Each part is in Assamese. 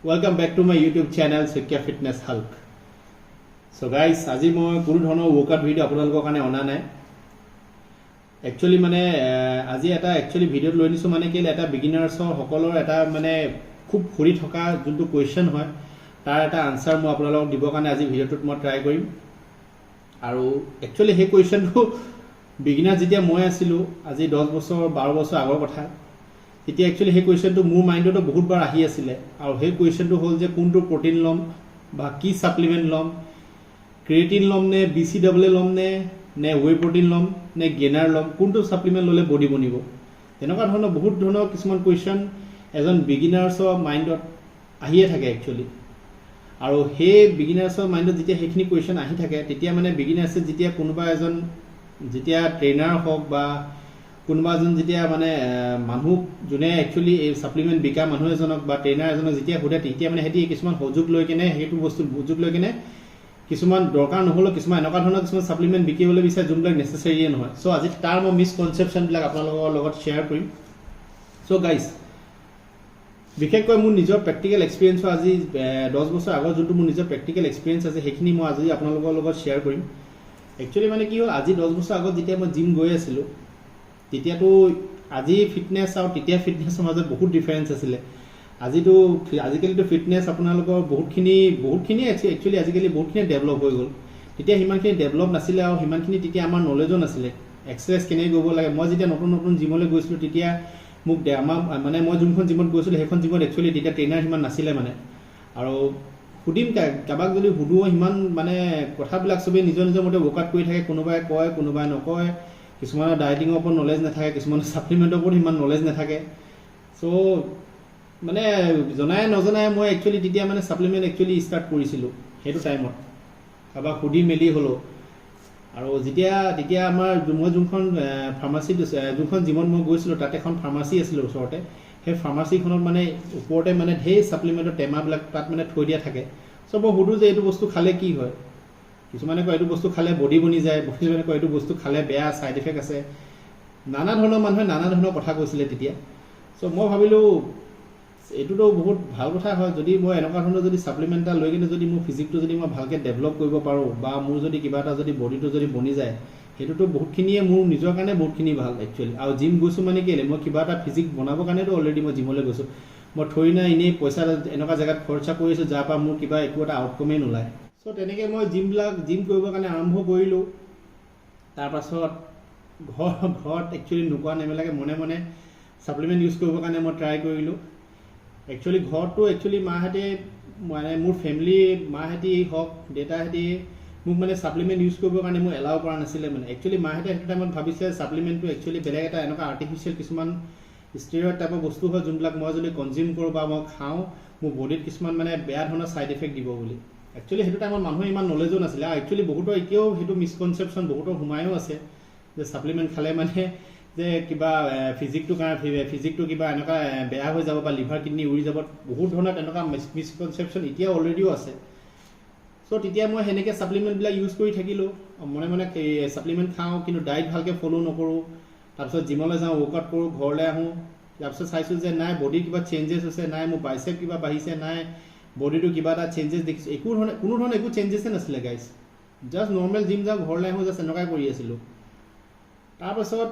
Welcome back to my YouTube channel Sikya Fitness Hulk. So guys, আজি মই কোনো ধৰণৰ workout video আপোনালোকৰ কাৰণে অনা নাই. Actually মানে আজি এটা actually ভিডিঅ' লৈ নিছো মানে কেলে এটা বিগিনাৰ্ছৰ সকলৰ এটা মানে খুব ফুৰি থকা যোনটো কোৱেশ্চন হয় তাৰ এটা আনসাৰ মই আপোনালোকক দিব কাৰণে আজি ভিডিঅ'টোত মই ট্ৰাই কৰিম। আৰু actually সেই কোৱেশ্চনটো বিগিনাৰ যেতিয়া মই আছিলো আজি 10 বছৰ 12 বছৰ আগৰ কথা তেতিয়া একচুয়ালি সেই কোৱেশ্চনটো মোৰ মাইন্ডটো বহুত বাৰ আহি আছিল আৰু সেই কোৱেশ্চনটো হ'ল যে কোনটো প্ৰটিন লম বা কি সাপ্লিমেন্ট লম ক্ৰিয়েটিন লম নে বিসিডব্লিউ লম নে ৱে প্ৰটিন লম নে গেইনাৰ লম কোনটো সাপ্লিমেন্ট ললে বডি বনিব তেনেকুৱা ধৰণৰ বহুত ধৰণৰ কিছুমান কোৱেশ্চন এজন বিগিনাৰ্ছৰ মাইন্ডত আহিয়ে থাকে একচুয়ালি আৰু সেই বিগিনাৰ্ছৰ মাইন্ডত যেতিয়া সেইখিনি কোৱেশ্চন আহি থাকে তেতিয়া মানে বিগিনাৰ্ছে যেতিয়া কোনোবা এজন যেতিয়া ট্ৰেইনাৰ হওক বা কোনোবা এজন যেতিয়া মানে মানুহ যোনে একচুয়ালি এই সাপ্লিমেন্ট বিকা মানুহ এজনক বা ট্ৰেইনাৰ এজনক যেতিয়া হুদে তেতিয়া মানে হেতি কিছুমান সুযোগ লৈ কেনে হেতু বস্তু সুযোগ লৈ কেনে কিছুমান দৰকাৰ নহলো কিছুমান এনেকুৱা ধৰণৰ কিছুমান সাপ্লিমেন্ট বিকিবলৈ বিচাৰে যোনবিলাক নেসেসাৰী নহয় সো আজি তাৰ মই মিসকনসেপচন বিলাক আপোনালোকৰ লগত শেয়াৰ কৰিম সো গাইস বিশেষকৈ মোৰ নিজৰ প্ৰেক্টিকেল এক্সপেৰিয়েন্স আজি 10 বছৰ আগৰ যোনটো মোৰ নিজৰ প্ৰেক্টিকেল এক্সপেৰিয়েন্স আছে সেইখিনি মই আজি আপোনালোকৰ লগত শেয়াৰ কৰিম একচুয়ালি মানে কি হ'ল আজি 10 বছৰ আগত যেতিয়া মই জিম গৈ আছিলো তেতিয়াতো আজি ফিটনেস আৰু তেতিয়া ফিটনেসৰ মাজত বহুত ডিফাৰেন্স আছিল আজিতো আজিকালিতো ফিটনেস আপোনালোকৰ বহুতখিনি একচুয়ালি আজিকালি বহুতখিনি ডেভেলপ হৈ গ'ল তেতিয়া হিমানখিনি ডেভেলপ নাছিল আৰু হিমানখিনি তেতিয়া আমাৰ নলেজো নাছিল এক্সাৰসাইজ কেনে কৰিব লাগে মই যেতিয়া নতুন জিমলৈ গৈছিলো তেতিয়া মোক মানে মই যোনখন জিমত গৈছিলো সেইখন জিমত একচুয়ালি তেতিয়া ট্ৰেইনাৰ হিমান নাছিল মানে আৰু সুদিম কাবাক যদি হুদু হিমান মানে কথাবিলাক সবে নিজৰ মতে ওয়াৰ্কআউট কৰি থাকে কোনোবাই কয় কোনোবাই নকয় কিছুমানৰ ডায়েটিংৰ ওপৰত নলেজ নাথাকে কিছুমানৰ সাপ্লিমেন্টৰ ওপৰত হিমান নলেজ নাথাকে সো মানে জনাই নজনাই মই একচুয়ালি তেতিয়া মানে সাপ্লিমেন্ট একচুয়ালি ষ্টাৰ্ট কৰিছিলো হেতু টাইমত কাবা খুদি মেলি হলো আৰু তেতিয়া আমাৰ মই যোনখন ফাৰ্মাসি যোনখন জিমত মই গৈছিলো তাতে এখন ফাৰ্মাসি আছিল ওচৰতে সেই ফাৰ্মাসিখনত মানে ওপৰতে মানে ঢেৰ সাপ্লিমেন্টৰ টেমাবিলাক তাত মানে থৈ দিয়া থাকে সো মই হুদু যে এইটো বস্তু খালে কি হয় কিছুমানে কয় এইটো বস্তু খালে বডি বনি যায় কিছুমানে কয় এইটো বস্তু খালে বেয়া সাইড ইফেক্ট আছে নানা ধৰণৰ মানুহে নানা ধৰণৰ কথা কৈছিলে তেতিয়া সো মই ভাবিলো এটোটো বহুত ভাল কথা হয় যদি মই এনেকুৱা ধৰণৰ যদি সাপ্লিমেন্ট লৈ কিনে যদি মোৰ ফিজিকটো যদি মই ভালকে ডেভেলপ কৰিব পাৰো বা মোৰ যদি কিবা এটা যদি বডিটো যদি বনি যায় হেতুটো বহুতখিনিয়ে মোৰ নিজৰ কাৰণে বহুতখিনি ভাল একচুয়ালি আৰু জিম গৈছো মানে কেলে মই কিবা এটা ফিজিক বনাবৰ কাৰণেতো অলৰেডি মই জিমলৈ গৈছো মই থৈ না ইনে পইচা এনেকুৱা জায়গাত খৰচা কৰিছো যাৰ পৰা মোৰ কিবা একো এটা আউটকামে নোলায় সো তেনেকৈ মই জিম কৰিবৰ কাৰণে আৰম্ভ কৰিলো তাৰ পাছত ঘৰত একচুয়ালি নোকোৱা নেমেলাকে মনে মনে সাপ্লিমেন্ট ইউজ কৰিবৰ কাৰণে মই ট্ৰাই কৰিলো একচুয়ালি ঘৰটো একচুয়ালি মাহেতে মানে মোৰ ফ্যামিলি মাহেতি হক ডেটাহেতি মোক মানে সাপ্লিমেন্ট ইউজ কৰিবৰ কাৰণে মই এলাউ কৰা নাছিলে মানে একচুয়ালি মাহেতে এটা টাইমত ভাবিছে সাপ্লিমেন্টটো একচুয়ালি বেলেগ এটা এনেকুৱা আৰ্টিফিশিয়াল কিছুমান ষ্টেৰয়েড টাইপৰ বস্তু হয় যোনবিলাক মই যদি কনজিউম কৰো বা মই খাও মোৰ বডিত কিছুমান মানে বেয়া ধৰণৰ সাইড ইফেক্ট দিব বুলি একচুয়ালি হেতু টাইমত মানুহ ইমান নলেজো নাছিল একচুয়ালি বহুতৰ এতিয়াও হেতু মিসকনসেপচন বহুতৰ হুমায়ও আছে যে সাপ্লিমেন্ট খালে মানে যে কিবা ফিজিকটো কিবা এনেকা বেয়া হৈ যাব বা লিভাৰ কিডনি উৰি যাব বহুত ধৰণৰ এনেকা মিসকনসেপচন এতিয়া অলৰেডিও আছে সো তেতিয়া মই হেনেকে সাপ্লিমেন্ট বিলাক ইউজ কৰি থাকিলো মনে মনে সাপ্লিমেন্ট খাও কিন্তু ডায়েট ভালকে ফলো নকৰো তাৰপিছত জিমলৈ যাও ওয়াৰ্কআউট কৰো ঘৰলৈ আহো তাৰপিছত চাইছো যে নাই বডি কিবা চেঞ্জেছ হৈছে নাই মোৰ বাইসেপ কিবা বাঢ়িছে নাই বডিটো কিবা এটা চেঞ্জেছ দেখিছো কোনো ধৰণৰ একো চেঞ্জেছ নাছিলে গাইস জাস্ট নৰ্মেল জিম যাও ঘৰলৈ আহো জাস্ট এনেকাই কৰি আছিলো তাৰপিছত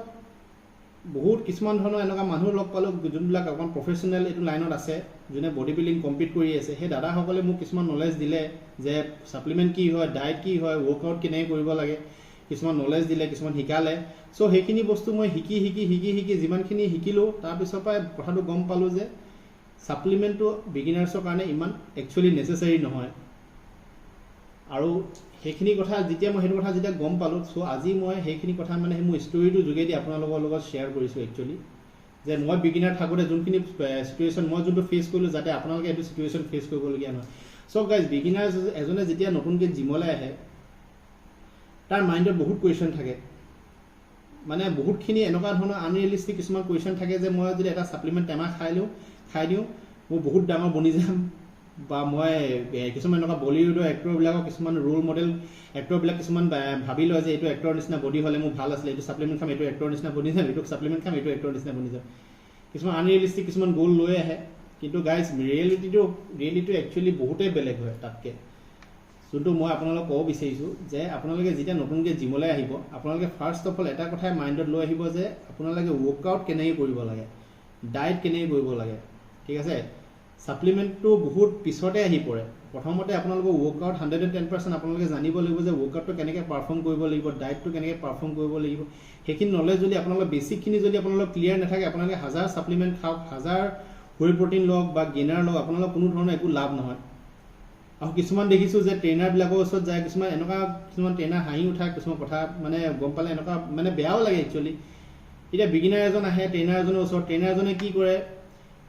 বহুত কিছুমান ধৰণৰ এনেকা মানুহ লগ পালো যোনবিলাক অকন প্ৰফেশনাল এটো লাইনত আছে যোনে বডি বিল্ডিং কমপ্লিট কৰি আছে সেই দাদা সকলে মোক কিছুমান নলেজ দিলে যে সাপ্লিমেন্ট কি হয় ডায়েট কি হয় ওয়াৰ্কআউট কেনে কৰিব লাগে কিছুমান নলেজ দিলে কিছুমান শিকালে সো সেইখিনি বস্তু মই শিকি যিমানখিনি শিকিলো তাৰ পিছৰ পৰা কথাটো গম পালো যে সাপ্লিমেন্টটো বিগিনাৰ্ছৰ কাৰণে ইমান একচুয়ালি নেসেসাৰী নহয় আৰু সেইখিনি কথা যেতিয়া মই হেতু কথা যেতিয়া গম পালো সো আজি মই সেইখিনি কথা মানে মোৰ ষ্টৰীটো যোগেদি আপোনালোকৰ লগত শেয়াৰ কৰিছো একচুয়ালি যে মই বিগিনাৰ থাকোতে যোনখিনি সিচুৱেশন মই যোনটো ফেস কৰিলো যাতে আপোনালোকে এটো সিচুৱেশন ফেস কৰিবলগীয়া নহয় সো গাইস বিগিনাৰ্ছ এজনে যেতিয়া নতুনকৈ জিমলৈ আহে তাৰ মাইন্ডত বহুত কোৱেশ্চন থাকে মানে বহুতখিনি এনেকুৱা ধৰণৰ আনৰিয়েলিস্টিক কিছুমান কোৱেশ্চন থাকে যে মই যদি এটা সাপ্লিমেন্ট টেমা খাই দিও মই বহুত ডাঙৰ বনি যাম বা মই কিছুমান এনেকুৱা বলিউডৰ এক্টৰ বিলাকৰ কিছুমান ৰোল মডেল এক্টৰ বিলাক কিছুমান ভাবি লয় যে এইটো এক্টৰ নিচিনা বডি হলে মোৰ ভাল আছিল এইটো সাপ্লিমেন্ট খাম এইটো এক্টৰ নিচিনা বনি যাম এইটো সাপ্লিমেন্ট খাম এইটো এক্টৰ নিচিনা বনি যাম কিছুমান আনৰিয়েলিস্টিক কিছুমান গোল লৈ আহে কিন্তু গাইজ ৰিয়েলিটিটো একচুৱেলি বহুতেই বেলেগ হয় তাতকৈ। যোনটো মই আপোনালোকক ক'ব বিচাৰিছোঁ যে আপোনালোকে যেতিয়া নতুনকৈ জিমলৈ আহিব, আপোনালোকে ফাৰ্ষ্ট অফ অল এটা কথাই মাইণ্ডত লৈ আহিব যে আপোনালোকে ৱৰ্কআউট কেনেকৈ কৰিব লাগে, ডায়েট কেনেকৈ কৰিব লাগে, ঠিক আছে। ছাপ্লিমেণ্টটো বহুত পিছতে আহি পৰে। প্ৰথমতে আপোনালোকৰ ৱৰ্কআউট 110% আপোনালোকে জানিব লাগিব যে ৱৰ্কআউটটো কেনেকৈ পাৰফৰ্ম কৰিব লাগিব, ডায়েটটো কেনেকৈ পাৰফৰ্ম কৰিব লাগিব। সেইখিনি নলেজ যদি আপোনালোকৰ বেছিকখিনি যদি আপোনালোকৰ ক্লিয়াৰ নাথাকে, আপোনালোকে 1000 ছাপ্লিমেণ্ট খাওক, 1000 হুই প্ৰটিন লওক বা গেইনাৰ লওক, আপোনালোকৰ কোনো ধৰণৰ একো লাভ নহয়। আৰু কিছুমান দেখিছোঁ যে ট্ৰেইনাৰবিলাকৰ ওচৰত যায়, কিছুমান ট্ৰেইনাৰ হাঁহি উঠা কিছুমান কথা মানে গম পালে এনেকুৱা মানে বেয়াও লাগে একচুৱেলি। এতিয়া বিগিনাৰ এজন আহে ট্ৰেইনাৰ এজনৰ ওচৰত, ট্ৰেইনাৰজনে কি কৰে,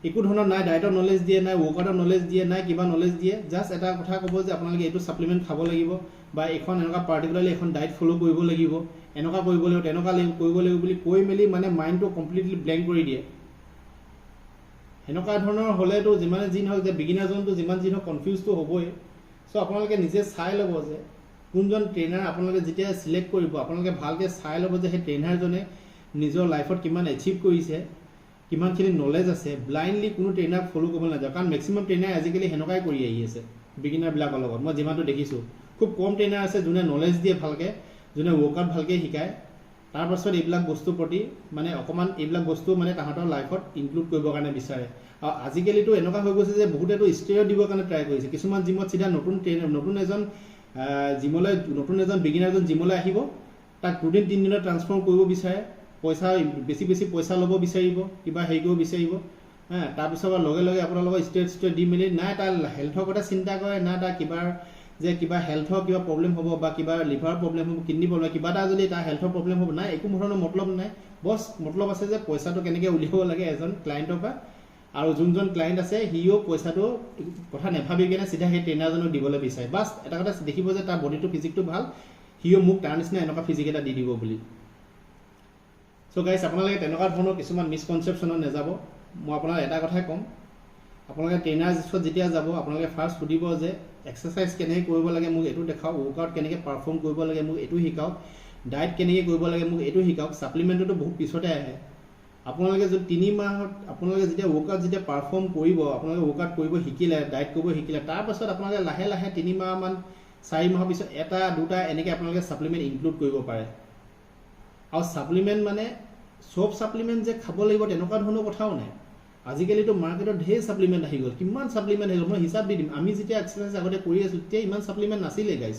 একো ধৰণৰ নাই ডায়েটৰ নলেজ দিয়ে, নাই ৱৰ্কআউটৰ নলেজ দিয়ে, নাই কিবা নলেজ দিয়ে, জাষ্ট এটা কথা ক'ব যে আপোনালোকে এইটো ছাপ্লিমেণ্ট খাব লাগিব বা এইখন এনেকুৱা পাৰ্টিকুলাৰলি এখন ডায়েট ফ'ল' কৰিব লাগিব, এনেকুৱা কৰিব লাগিব, তেনেকুৱা কৰিব লাগিব বুলি কৈ মেলি মানে মাইণ্ডটো কমপ্লিটলি ব্লেংক কৰি দিয়ে। সেনেকুৱা ধৰণৰ হ'লেতো যিমানে যি নহওক যে বিগিনাৰজনটো যিমান যি নহওক কনফিউজটো হ'বই। চ' আপোনালোকে নিজে চাই ল'ব যে কোনজন ট্ৰেইনাৰ আপোনালোকে যেতিয়া চিলেক্ট কৰিব, আপোনালোকে ভালকৈ চাই ল'ব যে সেই ট্ৰেইনাৰজনে নিজৰ লাইফত কিমান এচিভ কৰিছে, কিমানখিনি নলেজ আছে। ব্লাইণ্ডলি কোনো ট্ৰেইনাৰক ফ'ল' কৰিব নাযায়, কাৰণ মেক্সিমাম ট্ৰেইনাৰ আজিকালি সেনেকুৱাই কৰি আহি আছে বিগিনাৰবিলাকৰ লগত। মই যিমানটো দেখিছোঁ খুব কম ট্ৰেইনাৰ আছে যোনে নলেজ দিয়ে ভালকৈ, যোনে ৱৰ্কআউট ভালকৈ শিকায়, তাৰপাছত এইবিলাক বস্তুৰ প্ৰতি মানে অকণমান এইবিলাক বস্তু মানে তাহাঁতৰ লাইফত ইনক্লুড কৰিবৰ কাৰণে বিচাৰে। আৰু আজিকালিতো এনেকুৱা হৈ গৈছে যে বহুতেতো ষ্টেৰইড দিবৰ কাৰণে ট্ৰাই কৰিছে। কিছুমান জিমত চিধা নতুন এজন বিগিনাৰজন জিমলৈ আহিব, তাক 2 দিন 3 দিনত ট্ৰান্সফৰ্ম কৰিব বিচাৰে, পইচা বেছি পইচা ল'ব বিচাৰিব, কিবা হেৰি কৰিব বিচাৰিব। তাৰপিছত লগে লগে আপোনালোকৰ ষ্টেৰইড দি মেলি নাই তাৰ হেল্থৰ কথা চিন্তা কৰে, না তাৰ কিবা হেল্থৰ কিবা প্ৰব্লেম হ'ব বা কিবা লিভাৰ প্ৰব্লেম হ'ব, কিডনি প্ৰব্লেম, কিবা এটা যদি তাৰ হেল্থৰ প্ৰব্লেম হ'ব, নাই একো ধৰণৰ মতলব নাই। বছ মতলব আছে যে পইচাটো কেনেকৈ উলিয়াব লাগে এজন ক্লায়েণ্টৰ পৰা, আৰু যোনজন ক্লায়েণ্ট আছে সিও পইচাটো কথা নাভাবি কিনে চিধা সেই ট্ৰেইনাৰজনক দিবলৈ বিচাৰে। বাছ এটা কথা দেখিব যে তাৰ বডিটো ফিজিকটো ভাল, সিও মোক তাৰ নিচিনা এনেকুৱা ফিজিক এটা দি দিব বুলি। চ' গাইজ আপোনালোকে তেনেকুৱা ধৰণৰ কিছুমান মিছকনচেপশ্যনত নাযাব। মই আপোনালোকক এটা কথাই ক'ম, আপোনালোকে ট্ৰেইনাৰ ওচৰত যেতিয়া যাব আপোনালোকে ফাৰ্ষ্ট সুধিব যে এক্সাৰচাইজ কেনেকৈ কৰিব লাগে মোক এইটো দেখাওক, ৱৰ্কআউট কেনেকৈ পাৰফৰ্ম কৰিব লাগে মোক এইটো শিকাওক, ডায়েট কেনেকৈ কৰিব লাগে মোক এইটো শিকাওক। ছাপ্লিমেণ্টটো বহুত পিছতে আহে। আপোনালোকে যদি 3 মাহত আপোনালোকে যেতিয়া ৱৰ্কআউট যেতিয়া পাৰফৰ্ম কৰিব, আপোনালোকে ৱৰ্কআউট কৰিব শিকিলে, ডায়েট কৰিব শিকিলে, তাৰপাছত আপোনালোকে লাহে লাহে 3 মাহমান 4 মাহৰ পিছত 1-2টা এনেকৈ আপোনালোকে ছাপ্লিমেণ্ট ইনক্লুড কৰিব পাৰে। আৰু ছাপ্লিমেণ্ট মানে চব ছাপ্লিমেণ্ট যে খাব লাগিব তেনেকুৱা ধৰণৰ কথাও নাই। আজিকালিতো মাৰ্কেটত ঢেৰ ছাপ্লিমেণ্ট আহি গ'ল, কিমান ছাপ্লিমেণ্ট আহি গ'ল মই হিচাপ দি দিম। আমি যেতিয়া এক্সাৰচাইজ আগতে কৰি আছোঁ তেতিয়া ইমান ছাপ্লিমেণ্ট নাছিলে গাইজ।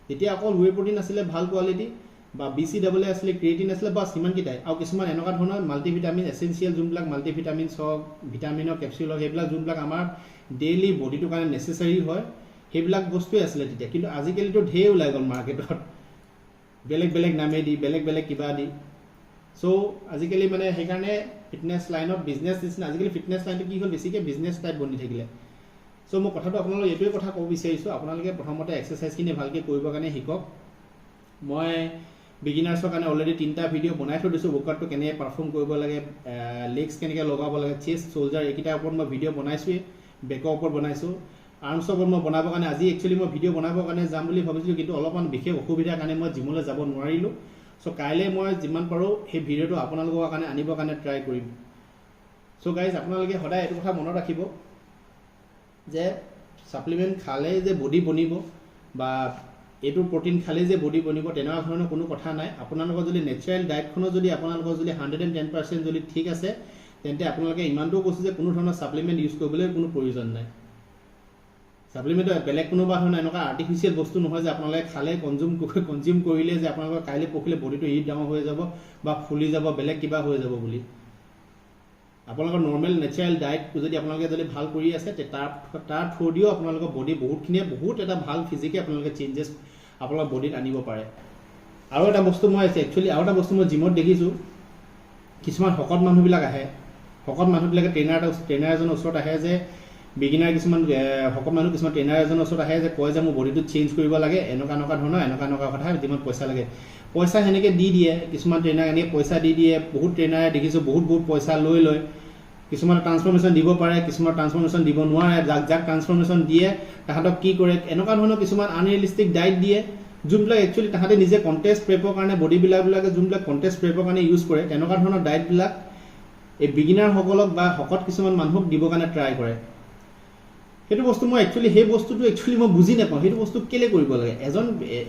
তেতিয়া অকল হুই প্ৰটিন আছিলে ভাল কোৱালিটি, বা BCAA আছিলে, ক্ৰিয়েটিন আছিলে, বাছ সিমানকেইটাই। আৰু কিছুমান এনেকুৱা ধৰণৰ মাল্টিভিটামিন এচেঞ্চিয়েল যোনবিলাক মাল্টিভিটামিনছ হওক, ভিটামিনৰ কেপচুল হওক, সেইবিলাক যোনবিলাক আমাৰ ডেইলি বডিটোৰ কাৰণে নেচেচাৰী হয়, সেইবিলাক বস্তুৱেই আছিলে তেতিয়া। কিন্তু আজিকালিতো ঢেৰ ওলাই গ'ল মাৰ্কেটত, বেলেগ বেলেগ নামেদি, বেলেগ বেলেগ কিবা দি। চ' আজিকালি মানে সেইকাৰণে ফিটনেছ লাইনত বিজনেছ নিচিনা, আজিকালি ফিটনেছ লাইনটো কি হ'ল বেছিকৈ বিজনেছ টাইপ বনি থাকিলে। চ' মই কথাটো আপোনালোকক এইটোৱে কথা ক'ব বিচাৰিছোঁ, আপোনালোকে প্ৰথমতে এক্সাৰচাইজখিনি ভালকৈ কৰিবৰ কাৰণে শিকক। মই বিগিনাৰ্ছৰ কাৰণে অলৰেডি 3টা ভিডিঅ' বনাই থৈ দিছোঁ, ৱৰ্কআউটটো কেনেকৈ পাৰফৰ্ম কৰিব লাগে, লেগছ কেনেকৈ লগাব লাগে, চেষ্ট, শ্ব'ল্ডাৰ এইকেইটাৰ ওপৰত মই ভিডিঅ' বনাইছোঁৱেই, বেকৰ ওপৰত বনাইছোঁ, আৰ্মছৰ ওপৰত মই বনাবৰ কাৰণে আজি একচুৱেলি মই ভিডিঅ' বনাবৰ কাৰণে যাম বুলি ভাবিছিলোঁ, কিন্তু অলপমান বিশেষ অসুবিধাৰ কাৰণে মই জিমলৈ যাব নোৱাৰিলোঁ। চ' কাইলৈ মই যিমান পাৰোঁ সেই ভিডিঅ'টো আপোনালোকৰ কাৰণে আনিবৰ কাৰণে ট্ৰাই কৰিম। চ' গাইজ আপোনালোকে সদায় এইটো কথা মনত ৰাখিব যে ছাপ্লিমেণ্ট খালেই যে বডি বনিব বা এইটো প্ৰটিন খালেই যে বডি বনিব তেনেকুৱা ধৰণৰ কোনো কথা নাই। আপোনালোকৰ যদি নেচাৰেল ডায়েটখনো যদি আপোনালোকৰ যদি 110% যদি ঠিক আছে, তেন্তে আপোনালোকে ইমানটোও কৈছোঁ যে কোনো ধৰণৰ ছাপ্লিমেণ্ট ইউজ কৰিবলৈ কোনো প্ৰয়োজন নাই। ছাপ্লিমেণ্টৰ বেলেগ কোনোবা ধৰণৰ এনেকুৱা আৰ্টিফিচিয়েল বস্তু নহয় যে আপোনালোকে খালে কনজিউম কৰিলে যে আপোনালোকৰ কাইলৈ পৰহিলে বডিটো হিট ডাঙৰ হৈ যাব বা ফুলি যাব, বেলেগ কিবা হৈ যাব বুলি। আপোনালোকৰ নৰ্মেল নেচাৰেল ডায়েট যদি আপোনালোকে যদি ভাল কৰি আছে, তাৰ থ্ৰু দিও আপোনালোকৰ বডি বহুত এটা ভাল ফিজিকে আপোনালোকে চেঞ্জেছ আপোনালোকৰ বডিত আনিব পাৰে। আৰু এটা বস্তু মই জিমত দেখিছোঁ, কিছুমান শকত মানুহবিলাক আহে, শকত মানুহবিলাকে ট্ৰেইনাৰ এজনৰ ওচৰত আহে যে বিগিনাৰ কিছুমান শকত মানুহ কিছুমান ট্ৰেইনাৰ এজনৰ ওচৰত আহে যে কয় যে মোৰ বডিটো চেঞ্জ কৰিব লাগে, এনেকুৱা ধৰণৰ এনেকুৱা কথা, যিমান পইচা লাগে, পইচা সেনেকৈ দি দিয়ে। কিছুমান ট্ৰেইনাৰ এনেকৈ পইচা দি দিয়ে, বহুত ট্ৰেইনাৰে দেখিছোঁ বহুত পইচা লৈ লয়। কিছুমানে ট্ৰান্সফৰ্মেশ্যন দিব পাৰে, কিছুমান ট্ৰান্সফৰ্মেশ্যন দিব নোৱাৰে। যাক ট্ৰান্সফৰ্মেশ্যন দিয়ে তাহাঁতক কি কৰে, এনেকুৱা ধৰণৰ কিছুমান আনৰিয়েলিষ্টিক ডায়েট দিয়ে, যোনবিলাক একচুৱেলি তাহাঁতে নিজে কণ্টেষ্ট প্ৰেপৰ কাৰণে বডি বিল্ডাৰবিলাকে যোনবিলাক কণ্টেষ্ট প্ৰেপৰ কাৰণে ইউজ কৰে, তেনেকুৱা ধৰণৰ ডায়েটবিলাক এই বিগিনাৰসকলক বা শকত কিছুমান মানুহক দিবৰ কাৰণে ট্ৰাই কৰে সেইটো বস্তু মই একচুৱেলি সেই বস্তুটো একচুৱেলি মই বুজি নাপাওঁ সেইটো বস্তু কেলে কৰিব লাগে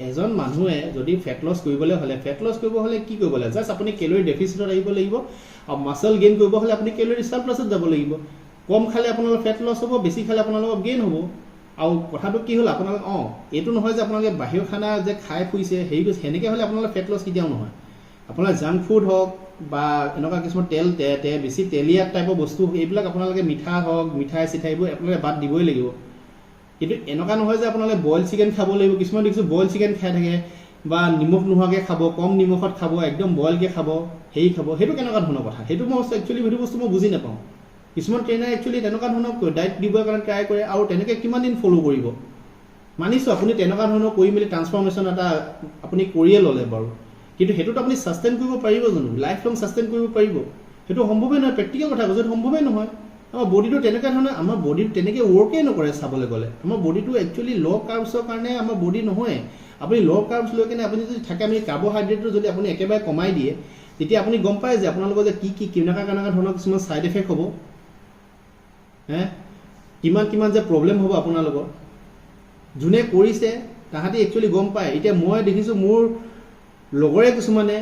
এজন মানুহে যদি ফেট লছ কৰিবলৈ হ'লে কি কৰিব লাগে জাষ্ট আপুনি কেলৰি ডেফিচিটত আহিব লাগিব আৰু মাছল গেইন কৰিব হ'লে আপুনি কেলৰি সাৰপ্লাছত যাব লাগিব কম খালে আপোনালোকৰ ফেট লছ হ'ব বেছি খালে আপোনালোকৰ গেইন হ'ব আৰু কথাটো কি হ'ল আপোনালোক এইটো নহয় যে আপোনালোকে বাহিৰৰ খানা যে খাই ফুৰিছে সেইটো সেনেকৈ হ'লে আপোনালোকৰ ফেট লছ কেতিয়াও নহয় আপোনাৰ জাংক ফুড হওক বা এনেকুৱা কিছুমান বেছি তেলীয়া টাইপৰ বস্তু এইবিলাক আপোনালোকে মিঠা হওক মিঠাই চিঠাইবোৰ আপোনালোকে বাদ দিবই লাগিব কিন্তু এনেকুৱা নহয় যে আপোনালোকে বইল চিকেন খাব লাগিব কিছুমান দেখিছোঁ বইল চিকেন খাই থাকে বা নিমখ নোহোৱাকৈ খাব কম নিমখত খাব একদম বইলকৈ খাব সেইটো কেনেকুৱা ধৰণৰ কথা সেইটো মই একচুৱেলি সেইটো বস্তু মই বুজি নাপাওঁ কিছুমান ট্ৰেইনাৰে একচুৱেলি তেনেকুৱা ধৰণৰ ডায়েট দিবৰ কাৰণে ট্ৰাই কৰে আৰু তেনেকৈ কিমান দিন ফ'ল' কৰিব মানিছোঁ আপুনি তেনেকুৱা ধৰণৰ কৰি মেলি ট্ৰান্সফৰ্মেশ্যন এটা আপুনি কৰিয়ে ল'লে বাৰু কিন্তু সেইটোত আপুনি ছাষ্টেইন কৰিব পাৰিব জানো লাইফ লং ছাষ্টেইন কৰিব পাৰিব সেইটো সম্ভৱেই নহয় প্ৰেক্টিকেল কথা কৈছোঁ সেইটো সম্ভৱেই নহয় আমাৰ বডিটো তেনেকুৱা ধৰণে আমাৰ বডিটো তেনেকৈ ৱৰ্কেই নকৰে চাবলৈ গ'লে আমাৰ বডিটো একচুৱেলি ল' কাৰ্বছৰ কাৰণে আমাৰ বডি নহয় আপুনি ল' কাৰ্বছ লৈ কিনে আপুনি যদি থাকে আমি কাৰ্বহাইড্ৰেটটো যদি আপুনি একেবাৰে কমাই দিয়ে তেতিয়া আপুনি গম পায় যে আপোনালোকৰ যে কেনেকুৱা ধৰণৰ কিছুমান ছাইড এফেক্ট হ'ব কিমান যে প্ৰব্লেম হ'ব আপোনালোকৰ যোনে কৰিছে তাহাঁতি একচুৱেলি গম পায় এতিয়া মই দেখিছোঁ মোৰ লগৰে কিছুমানে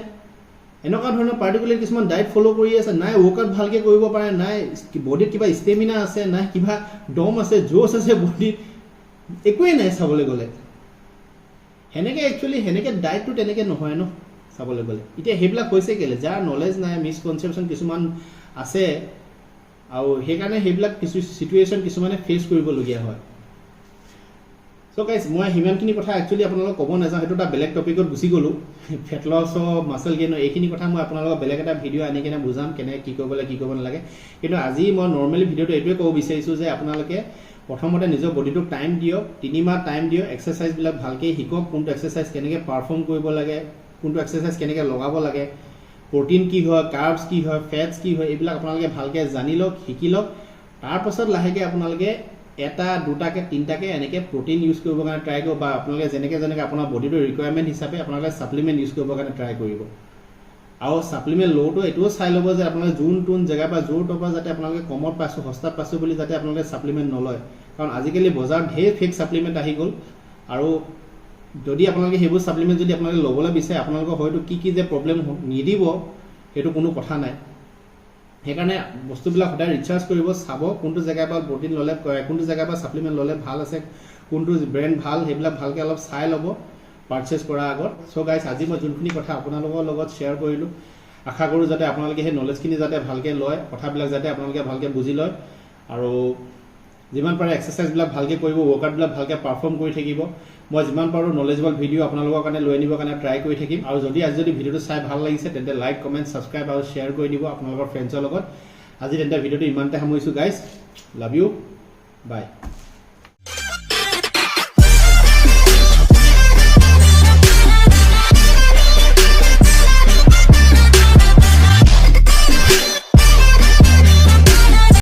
এনেকুৱা ধৰণৰ পাৰ্টিকুলাৰ কিছুমান ডায়েট ফ'ল' কৰি আছে নাই ৱৰ্কআউট ভালকৈ কৰিব পাৰে নাই বডিত কিবা ষ্টেমিনা আছে নাই কিবা দম আছে জোচ আছে বডিত একোৱেই নাই চাবলৈ গ'লে সেনেকৈ ডায়েটটো তেনেকৈ নহয় ন চাবলৈ গ'লে এতিয়া সেইবিলাক হৈছে কেলে যাৰ নলেজ নাই মিছকনচেপশ্যন কিছুমান আছে আৰু সেইকাৰণে সেইবিলাক কিছু চিটুৱেশ্যন কিছুমানে ফেচ কৰিবলগীয়া হয় চ' গাইজ মই সিমানখিনি কথা একচুৱেলি আপোনালোকক ক'ব নাযাওঁ সেইটো এটা বেলেগ টপিকত গুচি গ'লোঁ ফেট লছৰ মাছল গেইনৰ এইখিনি কথা মই আপোনালোকক বেলেগ এটা ভিডিঅ' আনি কিনে বুজাম কেনেকৈ কি কৰিব লাগে কি কৰিব নালাগে কিন্তু আজি মই নৰ্মেলি ভিডিঅ'টো এইটোৱে ক'ব বিচাৰিছোঁ যে আপোনালোকে প্ৰথমতে নিজৰ বডিটোক টাইম দিয়ক 3 মাহ টাইম দিয়ক এক্সাৰচাইজবিলাক ভালকৈ শিকক কোনটো এক্সাৰচাইজ কেনেকৈ পাৰফৰ্ম কৰিব লাগে কোনটো এক্সাৰচাইজ কেনেকৈ লগাব লাগে প্ৰটিন কি হয় কাৰ্বছ কি হয় ফেটছ কি হয় এইবিলাক আপোনালোকে ভালকৈ জানি লওক শিকি লওক তাৰপাছত লাহেকৈ আপোনালোকে এটা দুটাকৈ তিনিটাকৈ এনেকৈ প্ৰটিন ইউজ কৰিবৰ কাৰণে ট্ৰাই কৰিব বা আপোনালোকে যেনেকৈ আপোনাৰ বডিটোৰ ৰিকুৱাৰমেণ্ট হিচাপে আপোনালোকে ছাপ্লিমেণ্ট ইউজ কৰিবৰ কাৰণে ট্ৰাই কৰিব আৰু ছাপ্লিমেণ্ট লওঁতো এইটোও চাই ল'ব যে আপোনালোকে যোন জেগাৰ পৰা য'ৰ পৰা যাতে আপোনালোকে কমত পাইছোঁ সস্তাত পাইছোঁ বুলি যাতে আপোনালোকে ছাপ্লিমেণ্ট নলয় কাৰণ আজিকালি বজাৰত ঢেৰ ফেক ছাপ্লিমেণ্ট আহি গ'ল আৰু যদি আপোনালোকে সেইবোৰ ছাপ্লিমেণ্ট যদি আপোনালোকে ল'বলৈ বিচাৰে আপোনালোকৰ হয়তো কি যে প্ৰব্লেম নিদিব সেইটো কোনো কথা নাই সেইকাৰণে বস্তুবিলাক সদায় ৰিচাৰ্জ কৰিব চাব কোনটো জেগাৰ পৰা প্ৰটিন ল'লে কোনটো জেগাৰ পৰা ছাপ্লিমেণ্ট ল'লে ভাল আছে কোনটো ব্ৰেণ্ড ভাল সেইবিলাক ভালকৈ অলপ চাই ল'ব পাৰ্চেছ কৰাৰ আগত চ' গাইজ আজি মই যোনখিনি কথা আপোনালোকৰ লগত শ্বেয়াৰ কৰিলোঁ আশা কৰোঁ যাতে আপোনালোকে সেই নলেজখিনি যাতে ভালকৈ লয় কথাবিলাক যাতে আপোনালোকে ভালকৈ বুজি লয় আৰু যিমান পাৰে এক্সাৰচাইজবিলাক ভালকৈ কৰিব ৱৰ্কআউটবিলাক ভালকৈ পাৰফৰ্ম কৰি থাকিব মই যিমান পাৰোঁ নলেজেবল ভিডিঅ' আপোনালোকৰ কাৰণে লৈ আনিবৰ কাৰণে ট্ৰাই কৰি থাকিম আৰু যদি ভিডিঅ'টো চাই ভাল লাগিছে তেন্তে লাইক কমেণ্ট ছাবস্ক্ৰাইব আৰু শ্বেয়াৰ কৰি দিব আপোনালোকৰ ফ্ৰেণ্ডছৰ লগত আজি তেন্তে ভিডিঅ'টো ইমানতে সামৰিছোঁ গাইজ লাভ ইউ বাই